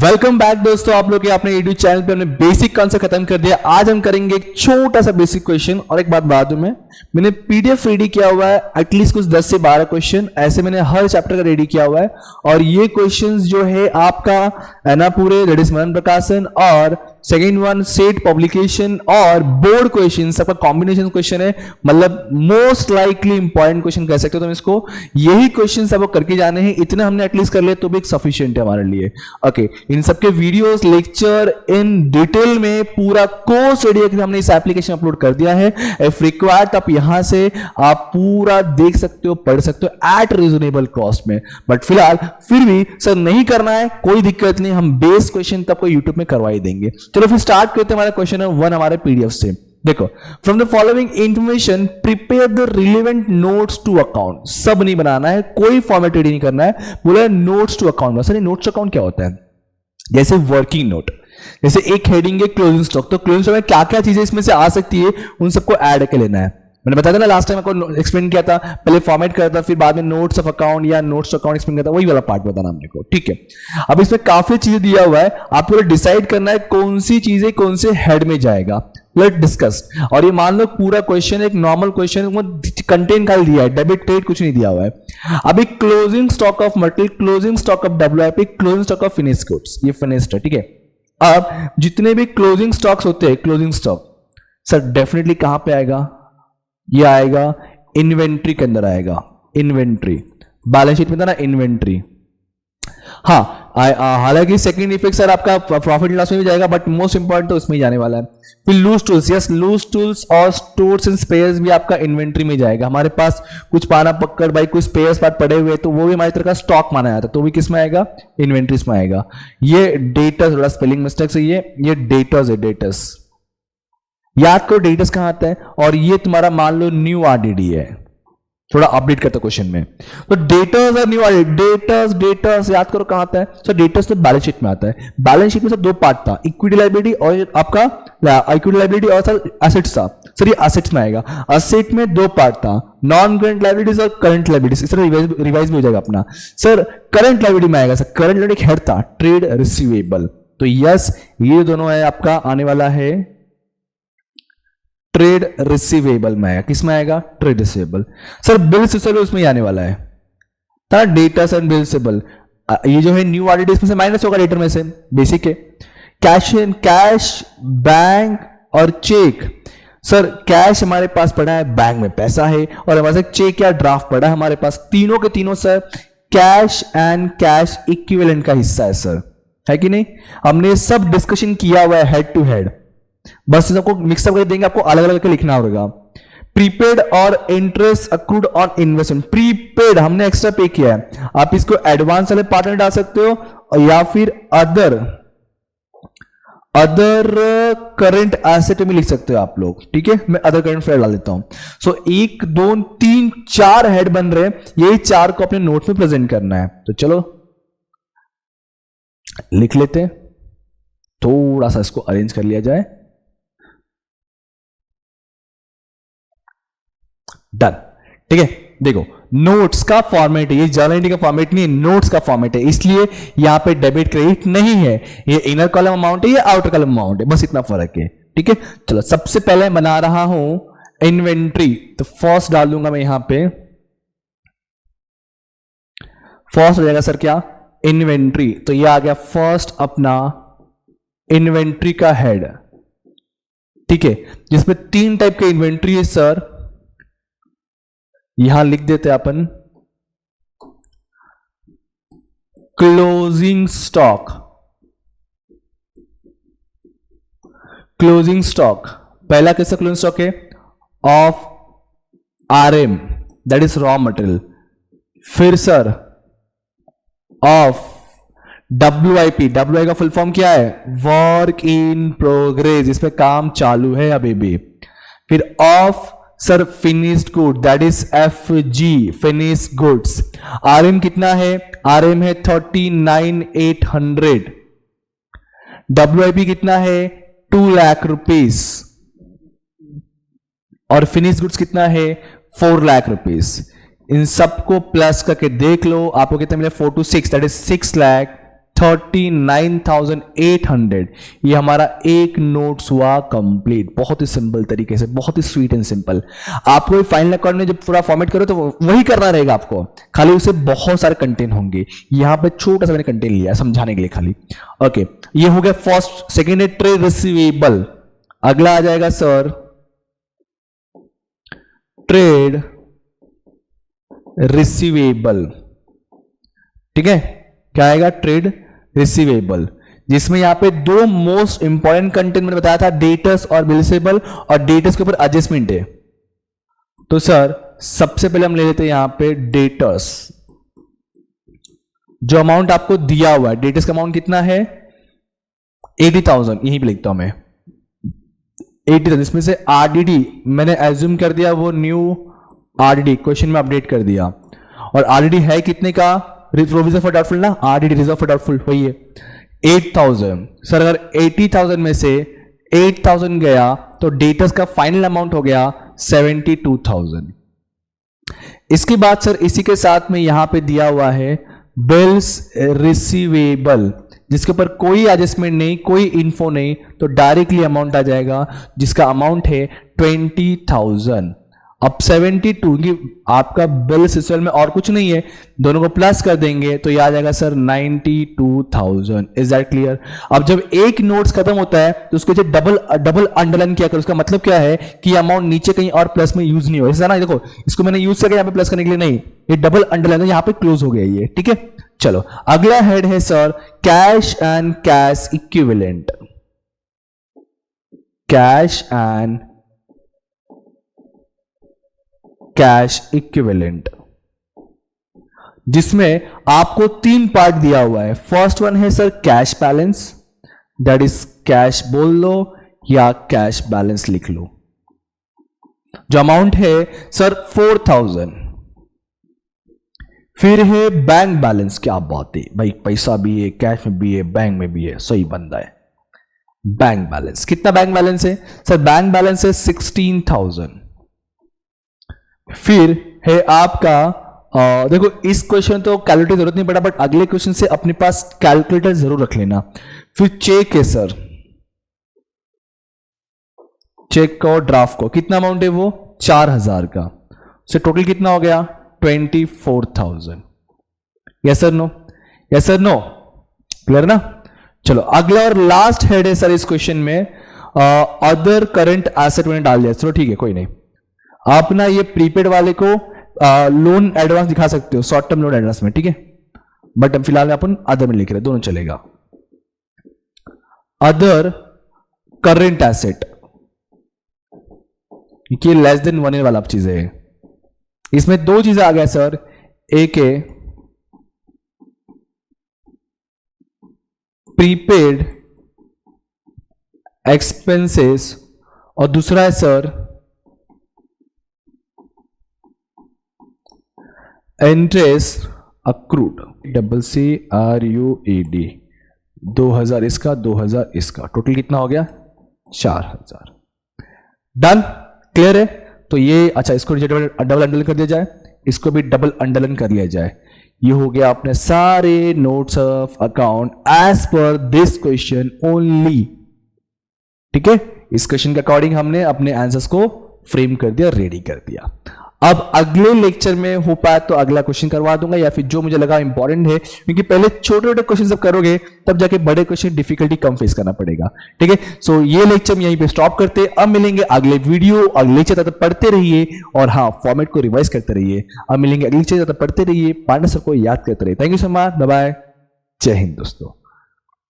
Welcome back दोस्तों, आप लोग के अपने यूट्यूब चैनल पे हमने बेसिक कॉन्सेप्ट खत्म कर दिया। आज हम करेंगे एक छोटा सा बेसिक क्वेश्चन। और एक बात बता दूं, मैंने पीडीएफ रेडी किया हुआ है, एटलीस्ट कुछ 10 से 12 क्वेश्चन ऐसे मैंने हर चैप्टर का रेडी किया हुआ है। और ये क्वेश्चंस जो है आपका है ना पूरे दैट इज मनन प्रकाशन और सेकेंड वन सेट पब्लिकेशन और बोर्ड क्वेश्चन सबका कॉम्बिनेशन क्वेश्चन है। मतलब मोस्ट लाइकली इंपॉर्टेंट क्वेश्चन कह सकते हो तुम इसको। यही क्वेश्चन सबको करके जाने हैं, इतना हमने एटलीस्ट कर लिया तो भी एक सफिशिएंट है हमारे लिए। ओके, इन सबके वीडियोस लेक्चर इन डिटेल में पूरा कोर्स रेडी हमने इस एप्लीकेशन अपलोड कर दिया है। इफ रिक्वायर्ड आप यहां से आप पूरा देख सकते हो, पढ़ सकते हो एट रीजनेबल कॉस्ट में। बट फिलहाल फिर भी सर नहीं करना है कोई दिक्कत नहीं, हम बेस क्वेश्चन तब को यूट्यूब में करवा ही देंगे। चलो फिर स्टार्ट करते हैं हमारा क्वेश्चन है 1 हमारे पीडीएफ से। देखो, from the following information prepare the relevant notes to account. सब नहीं बनाना है, कोई फॉर्मेट रेडी नहीं करना है, बोला notes to account. Sir notes to account क्या होता है? जैसे वर्किंग नोट, जैसे एक हेडिंग है क्लोजिंग स्टॉक, तो क्लोजिंग स्टॉक में क्या क्या चीजें इसमें से आ सकती है उन सबको ऐड कर लेना है। मैंने बताया था ना लास्ट टाइम आपको एक्सप्लेन किया था, पहले फॉर्मेट करता फिर बाद में नोट्स ऑफ अकाउंट या नोट्स ऑफ अकाउंट एक्सप्लेन करता, वही वाला पार्ट बताना हमने को। ठीक है, अब इसमें काफी चीजें दिया हुआ है, आपको डिसाइड करना है कौन सी चीजें कौन से हेड में जाएगा। Let discuss. और ये मान लो पूरा क्वेश्चन एक नॉर्मल क्वेश्चन, कंटेंट खाली दिया है, डेबिट क्रेडिट कुछ नहीं दिया हुआ है। अभी closing stock of material, closing stock of WIP, closing stock of finished goods, ये फिनिश्ड है। ठीक है, अब जितने भी क्लोजिंग स्टॉक्स होते हैं, क्लोजिंग स्टॉक सर डेफिनेटली कहां पे आएगा? ये आएगा इन्वेंट्री के अंदर आएगा। इन्वेंट्री बैलेंस शीट में था ना इन्वेंट्री। हाँ, हालांकि सेकंड इफेक्ट सर आपका प्रॉफिट लॉस में भी जाएगा, बट मोस्ट इंपॉर्टेंट तो उसमें ही जाने वाला है। फिर loose tools, yes loose tools और स्टोर्स एंड स्पेयर्स भी आपका इन्वेंट्री में जाएगा। हमारे पास कुछ पाना पकड़ भाई कुछ स्पेयर्स पार्ट पड़े हुए तो वो भी हमारी तरह का स्टॉक माना जाता है, तो भी किस में आएगा? इन्वेंट्रीज में आएगा। ये डेटर्स, थोड़ा स्पेलिंग मिस्टेक से ये डेटर्स है, डेटर्स याद करो। डेटर्स कहां आता है? और ये तुम्हारा मान लो न्यू आरडीडी है, थोड़ा अपडेट करता क्वेश्चन में। तो डेटर्स और न्यू आरडीडी, डेटर्स याद करो कहां आता है? सर डेटर्स तो बैलेंस शीट में आता है। बैलेंस शीट में सर दो पार्ट था, इक्विटी लायबिलिटी और आपका इक्विटी लायबिलिटी और सर एसेट्स था। सर ये एसेट्स में आएगा। एसेट में दो पार्ट था, नॉन करंट लायबिलिटीज और करंट लायबिलिटीज। सर रिवाइज भी हो जाएगा अपना। सर करंट लायबिलिटी में आएगा, सर करंट लायबिलिटी एक हेड था, ट्रेड रिसीवेबल। तो यस ये दोनों है आपका आने वाला है ट्रेड रिसीवेबल में आएगा। किस में आएगा? Trade receivable. Sir bill receivable उसमें ही आने वाला है, था डेटा सर बिल रिसीवेबल। ये जो है न्यू आरडीडी इसमें से माइनस होगा डेटर में से, बेसिक है। कैश इन कैश, बैंक और चेक। सर कैश हमारे पास पड़ा है, बैंक में पैसा है, और हमारे पास चेक या ड्राफ्ट पड़ा है हमारे पास। तीनों के तीनों sir cash and cash equivalent का हिस्सा है सर, है कि नहीं? हमने सब डिस्कशन किया हुआ है हेड टू हेड, बस सबको मिक्सअप कर देंगे, आपको अलग अलग करके लिखना होगा। प्रीपेड और interest accrued on investment. Prepaid हमने एक्स्ट्रा पे किया है, आप इसको एडवांस वाले पार्ट में डाल सकते हो और या फिर अदर करंट एसेट में लिख सकते हो आप लोग। ठीक है, मैं अदर करंट फेयर डाल देता हूं। सो 1 2 3 4 हेड बन रहे हैं, यही 4 को अपने नोट में प्रेजेंट करना है। तो चलो लिख लेते हैं, थोड़ा सा इसको अरेंज कर लिया जाए। डन। ठीक है, देखो नोट्स का फॉर्मेट है, ये जर्नल एंट्री का फॉर्मेट नहीं है, नोट्स का फॉर्मेट है, इसलिए यहां पे डेबिट क्रेडिट नहीं है। ये इनर कॉलम अमाउंट है, ये आउटर कॉलम अमाउंट है, बस इतना फर्क है। ठीक है, चलो सबसे पहले बना रहा हूं इन्वेंट्री, तो फर्स्ट डाल दूंगा मैं यहां पे। फर्स्ट हो जाएगा सर क्या? इन्वेंट्री। तो ये आ गया फर्स्ट अपना इन्वेंट्री का हेड। ठीक है, जिसमें 3 टाइप के इन्वेंट्री है सर, यहां लिख देते हैं अपन क्लोजिंग स्टॉक। क्लोजिंग स्टॉक पहला कैसा क्लोजिंग स्टॉक है? Of RM that is raw material. फिर सर ऑफ डब्ल्यूआईपी, डब्ल्यूआई का फुल फॉर्म क्या है? वर्क इन प्रोग्रेस, इसमें काम चालू है अभी भी। फिर of sir finished good that is FG, finished goods. RM कितना है? आरएम है 39,800। डब्ल्यूआईपी कितना है? 2 लाख रुपीस। और फिनिश्ड गुड्स कितना है? 4 लाख रुपीस। इन सबको प्लस करके देख लो, आपको कितना मिले? 4 to 6 दैट इज 6 लाख 39,800 ये हमारा एक नोट्स हुआ कंप्लीट। बहुत ही सिंपल तरीके से, बहुत ही स्वीट एंड सिंपल। आपको फाइनल अकाउंट में जब पूरा फॉर्मेट करो तो वही करना रहेगा आपको, खाली उसे बहुत सारे कंटेंट होंगे। यहां पे छोटा सा मैंने कंटेंट लिया समझाने के लिए खाली। ओके, ये हो गया फर्स्ट। सेकेंड है ट्रेड रिसीवेबल। अगला आ जाएगा सर ट्रेड रिसीवेबल। ठीक है, क्या आएगा? ट्रेड रिसीवेबल, जिसमें यहां पे दो मोस्ट इंपॉर्टेंट कंटेंट मैंने बताया था, डेटर्स और बिलिसेबल, और डेटर्स के ऊपर एडजस्टमेंट है। तो सर सबसे पहले हम ले लेते हैं यहां पे डेटर्स। जो अमाउंट आपको दिया हुआ है, डेटर्स का अमाउंट कितना है? 80,000, यहीं पे लिखता हूं मैं 80,000। इसमें से आरडीडी मैंने एज्यूम कर दिया, वो न्यू आरडीडी क्वेश्चन में अपडेट कर दिया। और आरडीडी है कितने का? प्रोविजन फॉर डाउटफुल ना, आरडीडी रिजर्व फॉर डाउटफुल वही है 8,000। सर अगर 80,000 में से 8,000 गया तो डेटर्स का फाइनल अमाउंट हो गया 72,000। इसके बाद सर इसी के साथ में यहां पे दिया हुआ है बिल्स रिसीवेबल, जिसके ऊपर कोई एडजस्टमेंट नहीं, कोई इन्फो नहीं, तो डायरेक्टली अमाउंट आ जाएगा जिसका अमाउंट है 20,000। अब 72 की आपका बिल सिस्टम में और कुछ नहीं है, दोनों को प्लस कर देंगे तो ये आ जाएगा सर 92,000। Is that clear? अब जब एक नोट्स खत्म होता है तो उसको डबल अंडरलाइन किया करो। उसका मतलब क्या है कि अमाउंट नीचे कहीं और प्लस में यूज नहीं हो, ऐसा ना। देखो इसको मैंने यूज किया यहाँ पे प्लस करने के लिए नहीं, ये डबल अंडरलाइन है, यहाँ पे क्लोज हो गया ये। ठीक है, चलो अगला हेड है sir cash and cash equivalent. Cash and cash equivalent, जिसमें आपको 3 पार्ट दिया हुआ है। फर्स्ट वन है sir cash balance, that is cash बोल लो या कैश बैलेंस लिख लो। जो अमाउंट है सर 4,000। फिर है बैंक बैलेंस। क्या बात है भाई, पैसा भी है, कैश में भी है, बैंक में भी है, सही बंदा है। बैंक बैलेंस कितना? बैंक बैलेंस है सर, बैंक बैलेंस है 16,000। फिर है आपका देखो इस क्वेश्चन तो कैलकुलेटर जरूरत नहीं पड़ा, बट अगले क्वेश्चन से अपने पास कैलकुलेटर जरूर रख लेना। फिर चेक है सर, चेक का और ड्राफ्ट को कितना अमाउंट है? वो 4,000 का। सो टोटल कितना हो गया? 24,000। Yes sir no? Yes sir no? Clear ना? चलो अगला और लास्ट हेड है सर इस क्वेश्चन में अदर करंट एसेट मैंने डाल दिया। चलो ठीक है, कोई नहीं। आप ना ये प्रीपेड वाले को लोन एडवांस दिखा सकते हो, शॉर्ट टर्म लोन एडवांस में, ठीक है। बट फिलहाल अपन अदर में लिख रहे हैं, दोनों चलेगा। अदर करेंट एसेट, ये लेस देन 1 वाला चीज है। इसमें 2 चीजें आ गया सर, एक है प्रीपेड एक्सपेंसेस और दूसरा है सर इंटरेस्ट अक्रूड। CCRUED 2000 इसका, 2000 इसका, टोटल कितना हो गया? 4,000। डन? क्लियर है? तो ये अच्छा, इसको डबल अंडरलाइन कर दिया जाए, इसको भी डबल अंडरलाइन कर लिया जाए। ये हो गया अपने सारे notes of account as per this question only. ठीक है, इस क्वेश्चन के अकॉर्डिंग हमने अपने आंसर्स को फ्रेम कर दिया, रेडी कर दिया। अब अगले लेक्चर में हो पाए तो अगला क्वेश्चन करवा दूंगा, या फिर जो मुझे लगा इंपॉर्टेंट है, क्योंकि पहले छोटे छोटे क्वेश्चन सब करोगे तब जाके बड़े क्वेश्चन डिफिकल्टी कम फेस करना पड़ेगा। ठीक है, सो ये लेक्चर यहीं पे स्टॉप करते, अब मिलेंगे अगले वीडियो। अगले लेक्चर तक पढ़ते रहिए और हाँ, फॉर्मेट को रिवाइज करते रहिए। अब मिलेंगे अगले लेक्चर तक पढ़ते रहिए, पांडे सर को याद करते रहिए। Thank you so much, bye bye, जय हिंद दोस्तों।